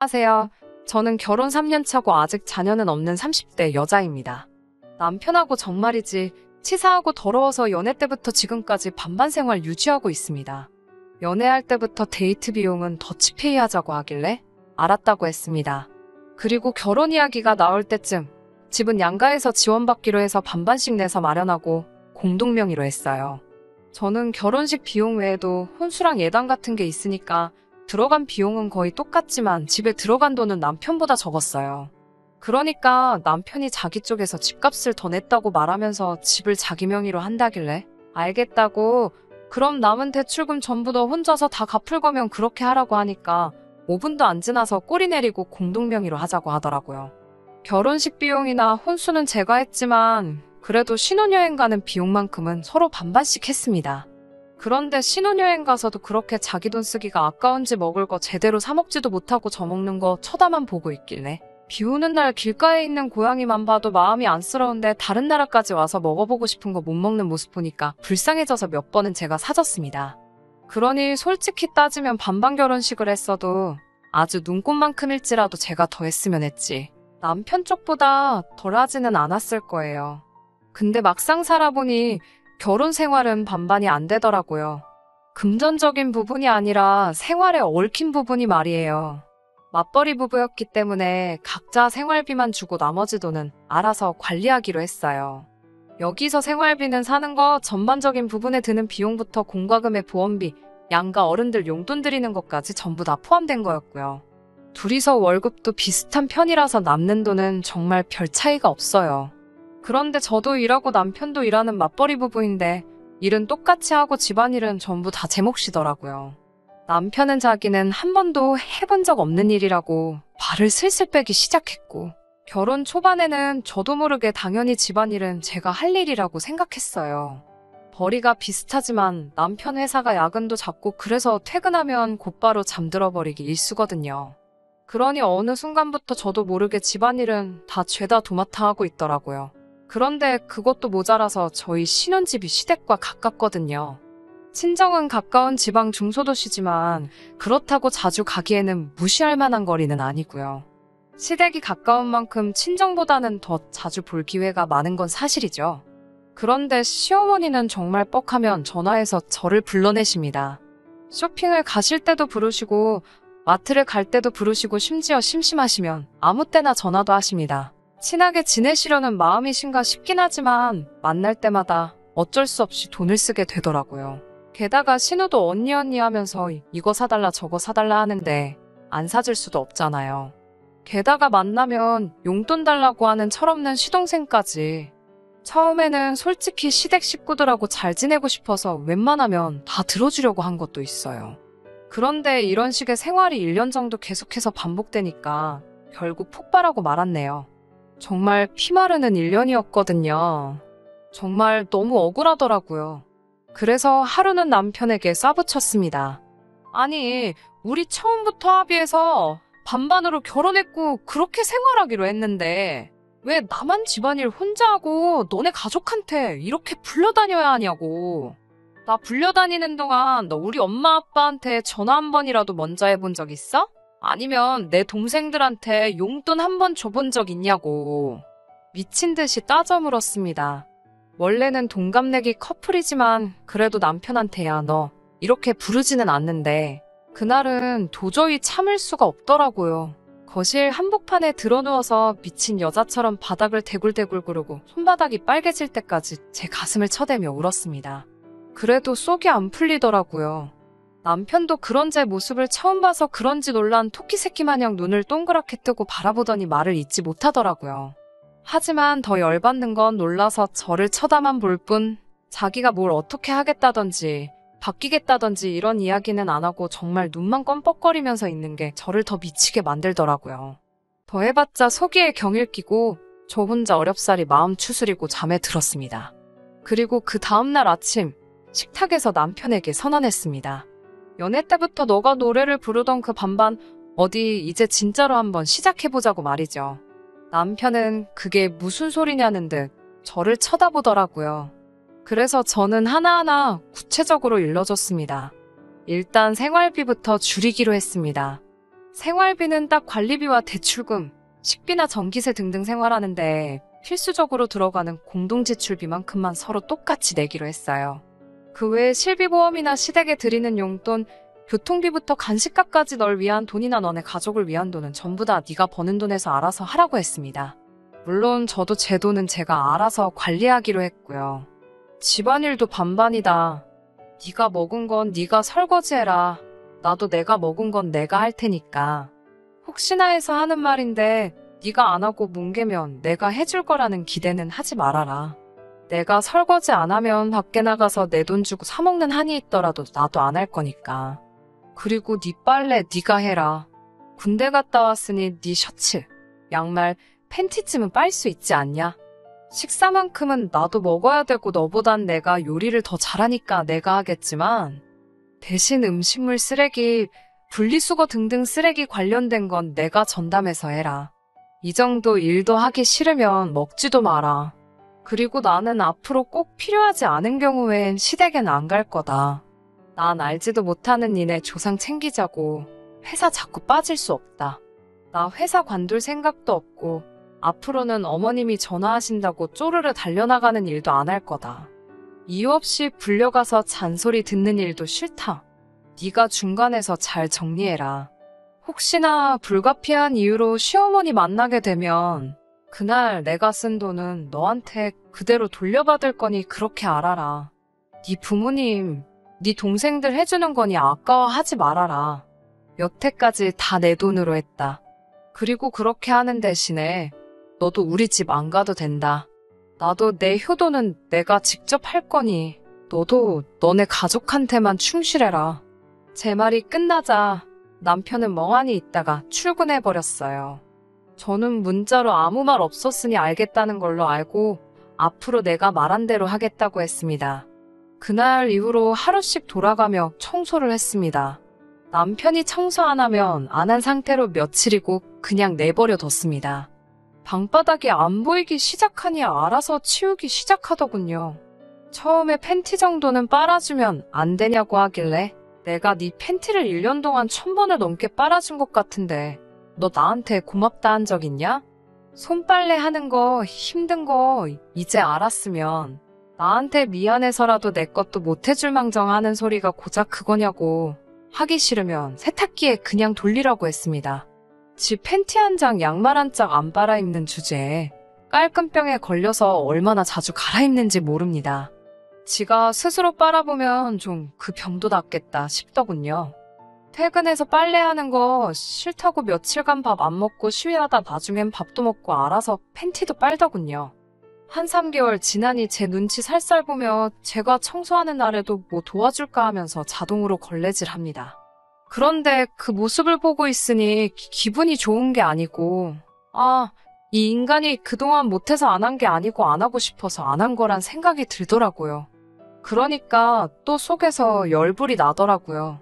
안녕하세요. 저는 결혼 3년 차고 아직 자녀는 없는 30대 여자입니다. 남편하고 정말이지 치사하고 더러워서 연애 때부터 지금까지 반반 생활 유지하고 있습니다. 연애할 때부터 데이트 비용은 더치페이 하자고 하길래 알았다고 했습니다. 그리고 결혼 이야기가 나올 때쯤 집은 양가에서 지원받기로 해서 반반씩 내서 마련하고 공동 명의로 했어요. 저는 결혼식 비용 외에도 혼수랑 예단 같은 게 있으니까 들어간 비용은 거의 똑같지만 집에 들어간 돈은 남편보다 적었어요. 그러니까 남편이 자기 쪽에서 집값을 더 냈다고 말하면서 집을 자기 명의로 한다길래 알겠다고, 그럼 남은 대출금 전부 너 혼자서 다 갚을 거면 그렇게 하라고 하니까 5분도 안 지나서 꼬리 내리고 공동 명의로 하자고 하더라고요. 결혼식 비용이나 혼수는 제가 했지만 그래도 신혼여행 가는 비용만큼은 서로 반반씩 했습니다. 그런데 신혼여행 가서도 그렇게 자기 돈 쓰기가 아까운지 먹을 거 제대로 사 먹지도 못하고 저 먹는 거 쳐다만 보고 있길래 비 오는 날 길가에 있는 고양이만 봐도 마음이 안쓰러운데 다른 나라까지 와서 먹어보고 싶은 거 못 먹는 모습 보니까 불쌍해져서 몇 번은 제가 사줬습니다. 그러니 솔직히 따지면 반반 결혼식을 했어도 아주 눈꽃만큼일지라도 제가 더 했으면 했지 남편 쪽보다 덜 하지는 않았을 거예요. 근데 막상 살아보니 결혼 생활은 반반이 안 되더라고요. 금전적인 부분이 아니라 생활에 얽힌 부분이 말이에요. 맞벌이 부부였기 때문에 각자 생활비만 주고 나머지 돈은 알아서 관리하기로 했어요. 여기서 생활비는 사는 거, 전반적인 부분에 드는 비용부터 공과금의 보험비, 양가 어른들 용돈 드리는 것까지 전부 다 포함된 거였고요. 둘이서 월급도 비슷한 편이라서 남는 돈은 정말 별 차이가 없어요. 그런데 저도 일하고 남편도 일하는 맞벌이 부부인데 일은 똑같이 하고 집안일은 전부 다 제 몫이더라고요. 남편은 자기는 한 번도 해본 적 없는 일이라고 발을 슬슬 빼기 시작했고, 결혼 초반에는 저도 모르게 당연히 집안일은 제가 할 일이라고 생각했어요. 벌이가 비슷하지만 남편 회사가 야근도 잡고 그래서 퇴근하면 곧바로 잠들어 버리기 일쑤거든요. 그러니 어느 순간부터 저도 모르게 집안일은 다 죄다 도맡아 하고 있더라고요. 그런데 그것도 모자라서 저희 신혼집이 시댁과 가깝거든요. 친정은 가까운 지방 중소도시지만 그렇다고 자주 가기에는 무시할 만한 거리는 아니고요. 시댁이 가까운 만큼 친정보다는 더 자주 볼 기회가 많은 건 사실이죠. 그런데 시어머니는 정말 뻑하면 전화해서 저를 불러내십니다. 쇼핑을 가실 때도 부르시고 마트를 갈 때도 부르시고 심지어 심심하시면 아무 때나 전화도 하십니다. 친하게 지내시려는 마음이신가 싶긴 하지만 만날 때마다 어쩔 수 없이 돈을 쓰게 되더라고요. 게다가 신우도 언니 하면서 이거 사달라 저거 사달라 하는데 안 사줄 수도 없잖아요. 게다가 만나면 용돈 달라고 하는 철없는 시동생까지. 처음에는 솔직히 시댁 식구들하고 잘 지내고 싶어서 웬만하면 다 들어주려고 한 것도 있어요. 그런데 이런 식의 생활이 1년 정도 계속해서 반복되니까 결국 폭발하고 말았네요. 정말 피마르는 1년이었거든요. 정말 너무 억울하더라고요. 그래서 하루는 남편에게 쏴붙였습니다. 아니, 우리 처음부터 합의해서 반반으로 결혼했고 그렇게 생활하기로 했는데 왜 나만 집안일 혼자 하고 너네 가족한테 이렇게 불려다녀야 하냐고. 나 불려다니는 동안 너 우리 엄마 아빠한테 전화 한 번이라도 먼저 해본 적 있어? 아니면 내 동생들한테 용돈 한 번 줘본 적 있냐고. 미친 듯이 따져 물었습니다. 원래는 동갑내기 커플이지만 그래도 남편한테야 너 이렇게 부르지는 않는데 그날은 도저히 참을 수가 없더라고요. 거실 한복판에 드러누워서 미친 여자처럼 바닥을 대굴대굴 구르고 손바닥이 빨개질 때까지 제 가슴을 쳐대며 울었습니다. 그래도 속이 안 풀리더라고요. 남편도 그런 제 모습을 처음 봐서 그런지 놀란 토끼 새끼 마냥 눈을 동그랗게 뜨고 바라보더니 말을 잇지 못하더라고요. 하지만 더 열받는 건 놀라서 저를 쳐다만 볼 뿐 자기가 뭘 어떻게 하겠다던지 바뀌겠다던지 이런 이야기는 안 하고 정말 눈만 껌뻑거리면서 있는 게 저를 더 미치게 만들더라고요. 더 해봤자 속이에 경일 끼고 저 혼자 어렵사리 마음 추스리고 잠에 들었습니다. 그리고 그 다음날 아침 식탁에서 남편에게 선언했습니다. 연애 때부터 너가 노래를 부르던 그 반반 어디 이제 진짜로 한번 시작해보자고 말이죠. 남편은 그게 무슨 소리냐는 듯 저를 쳐다보더라고요. 그래서 저는 하나하나 구체적으로 일러줬습니다. 일단 생활비부터 줄이기로 했습니다. 생활비는 딱 관리비와 대출금, 식비나 전기세 등등 생활하는데 필수적으로 들어가는 공동지출비만큼만 서로 똑같이 내기로 했어요. 그 외에 실비보험이나 시댁에 드리는 용돈, 교통비부터 간식값까지 널 위한 돈이나 너네 가족을 위한 돈은 전부 다 네가 버는 돈에서 알아서 하라고 했습니다. 물론 저도 제 돈은 제가 알아서 관리하기로 했고요. 집안일도 반반이다. 네가 먹은 건 네가 설거지해라. 나도 내가 먹은 건 내가 할 테니까. 혹시나 해서 하는 말인데 네가 안 하고 뭉개면 내가 해줄 거라는 기대는 하지 말아라. 내가 설거지 안 하면 밖에 나가서 내 돈 주고 사 먹는 한이 있더라도 나도 안 할 거니까. 그리고 네 빨래 네가 해라. 군대 갔다 왔으니 네 셔츠, 양말, 팬티쯤은 빨 수 있지 않냐? 식사만큼은 나도 먹어야 되고 너보단 내가 요리를 더 잘하니까 내가 하겠지만 대신 음식물 쓰레기, 분리수거 등등 쓰레기 관련된 건 내가 전담해서 해라. 이 정도 일도 하기 싫으면 먹지도 마라. 그리고 나는 앞으로 꼭 필요하지 않은 경우엔 시댁엔 안 갈 거다. 난 알지도 못하는 니네 조상 챙기자고 회사 자꾸 빠질 수 없다. 나 회사 관둘 생각도 없고 앞으로는 어머님이 전화하신다고 쪼르르 달려나가는 일도 안 할 거다. 이유 없이 불려가서 잔소리 듣는 일도 싫다. 네가 중간에서 잘 정리해라. 혹시나 불가피한 이유로 시어머니 만나게 되면 그날 내가 쓴 돈은 너한테 그대로 돌려받을 거니 그렇게 알아라. 네 부모님, 네 동생들 해주는 거니 아까워하지 말아라. 여태까지 다 내 돈으로 했다. 그리고 그렇게 하는 대신에 너도 우리 집 안 가도 된다. 나도 내 효도는 내가 직접 할 거니 너도 너네 가족한테만 충실해라. 제 말이 끝나자 남편은 멍하니 있다가 출근해버렸어요. 저는 문자로 아무 말 없었으니 알겠다는 걸로 알고 앞으로 내가 말한 대로 하겠다고 했습니다. 그날 이후로 하루씩 돌아가며 청소를 했습니다. 남편이 청소 안 하면 안 한 상태로 며칠이고 그냥 내버려 뒀습니다. 방바닥이 안 보이기 시작하니 알아서 치우기 시작하더군요. 처음에 팬티 정도는 빨아주면 안 되냐고 하길래 내가 네 팬티를 1년 동안 1000번을 넘게 빨아준 것 같은데 너 나한테 고맙다 한 적 있냐? 손빨래 하는 거 힘든 거 이제 알았으면 나한테 미안해서라도 내 것도 못해줄 망정 하는 소리가 고작 그거냐고. 하기 싫으면 세탁기에 그냥 돌리라고 했습니다. 지 팬티 한 장, 양말 한 짝 안 빨아 입는 주제에 깔끔병에 걸려서 얼마나 자주 갈아입는지 모릅니다. 지가 스스로 빨아보면 좀 그 병도 낫겠다 싶더군요. 퇴근해서 빨래하는 거 싫다고 며칠간 밥 안 먹고 시위하다 나중엔 밥도 먹고 알아서 팬티도 빨더군요. 한 3개월 지나니 제 눈치 살살 보며 제가 청소하는 날에도 뭐 도와줄까 하면서 자동으로 걸레질합니다. 그런데 그 모습을 보고 있으니 기분이 좋은 게 아니고 이 인간이 그동안 못해서 안 한 게 아니고 안 하고 싶어서 안 한 거란 생각이 들더라고요. 그러니까 또 속에서 열불이 나더라고요.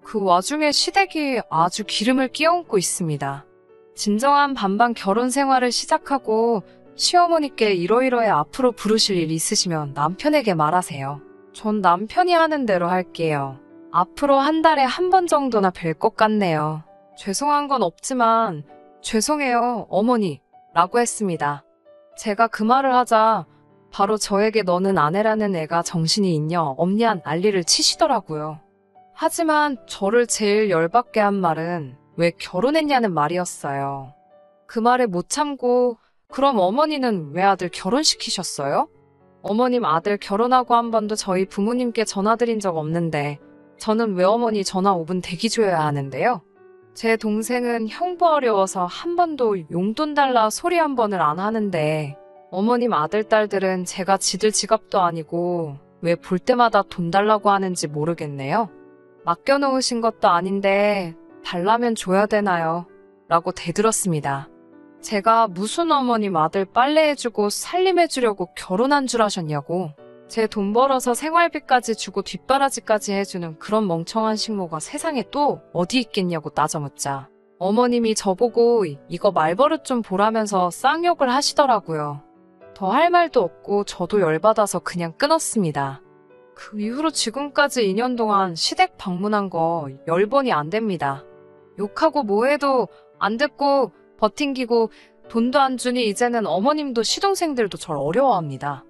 그 와중에 시댁이 아주 기름을 끼얹고 있습니다. 진정한 반반 결혼 생활을 시작하고 시어머니께 이러이러해 앞으로 부르실 일 있으시면 남편에게 말하세요. 전 남편이 하는 대로 할게요. 앞으로 한 달에 한 번 정도나 뵐 것 같네요. 죄송한 건 없지만 죄송해요, 어머니 라고 했습니다. 제가 그 말을 하자 바로 저에게 너는 아내라는 애가 정신이 있냐 없냐 난리를 치시더라고요. 하지만 저를 제일 열받게 한 말은 왜 결혼했냐는 말이었어요. 그 말에 못 참고 그럼 어머니는 왜 아들 결혼시키셨어요? 어머님 아들 결혼하고 한 번도 저희 부모님께 전화드린 적 없는데 저는 왜 어머니 전화 5분 대기 줘야 하는데요? 제 동생은 형부 어려워서 한 번도 용돈 달라 소리 한 번을 안 하는데 어머님 아들 딸들은 제가 지들 지갑도 아니고 왜 볼 때마다 돈 달라고 하는지 모르겠네요. 맡겨놓으신 것도 아닌데 달라면 줘야 되나요? 라고 대들었습니다. 제가 무슨 어머님 아들 빨래해주고 살림해주려고 결혼한 줄 아셨냐고. 제 돈 벌어서 생활비까지 주고 뒷바라지까지 해주는 그런 멍청한 식모가 세상에 또 어디 있겠냐고 따져묻자 어머님이 저보고 이거 말버릇 좀 보라면서 쌍욕을 하시더라고요. 더 할 말도 없고 저도 열받아서 그냥 끊었습니다. 그 이후로 지금까지 2년 동안 시댁 방문한 거 10번이 안 됩니다. 욕하고 뭐해도 안 듣고 버팅기고 돈도 안 주니 이제는 어머님도 시동생들도 절 어려워합니다.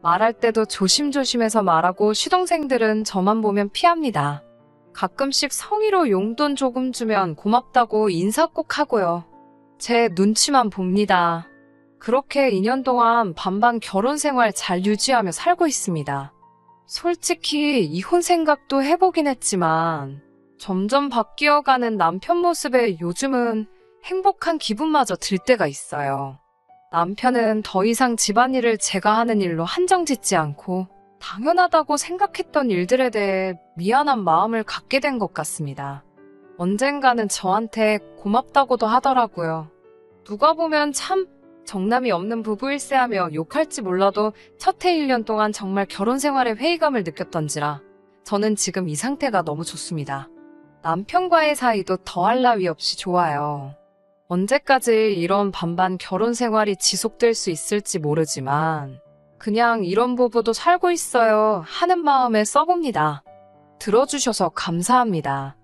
말할 때도 조심조심해서 말하고 시동생들은 저만 보면 피합니다. 가끔씩 성의로 용돈 조금 주면 고맙다고 인사 꼭 하고요. 제 눈치만 봅니다. 그렇게 2년 동안 반반 결혼 생활 잘 유지하며 살고 있습니다. 솔직히 이혼 생각도 해보긴 했지만 점점 바뀌어가는 남편 모습에 요즘은 행복한 기분마저 들 때가 있어요. 남편은 더 이상 집안일을 제가 하는 일로 한정짓지 않고 당연하다고 생각했던 일들에 대해 미안한 마음을 갖게 된 것 같습니다. 언젠가는 저한테 고맙다고도 하더라고요. 누가 보면 참 정남이 없는 부부일세 하며 욕할지 몰라도 첫 해 1년 동안 정말 결혼 생활에 회의감을 느꼈던지라 저는 지금 이 상태가 너무 좋습니다. 남편과의 사이도 더할 나위 없이 좋아요. 언제까지 이런 반반 결혼 생활이 지속될 수 있을지 모르지만 그냥 이런 부부도 살고 있어요 하는 마음에 써봅니다. 들어주셔서 감사합니다.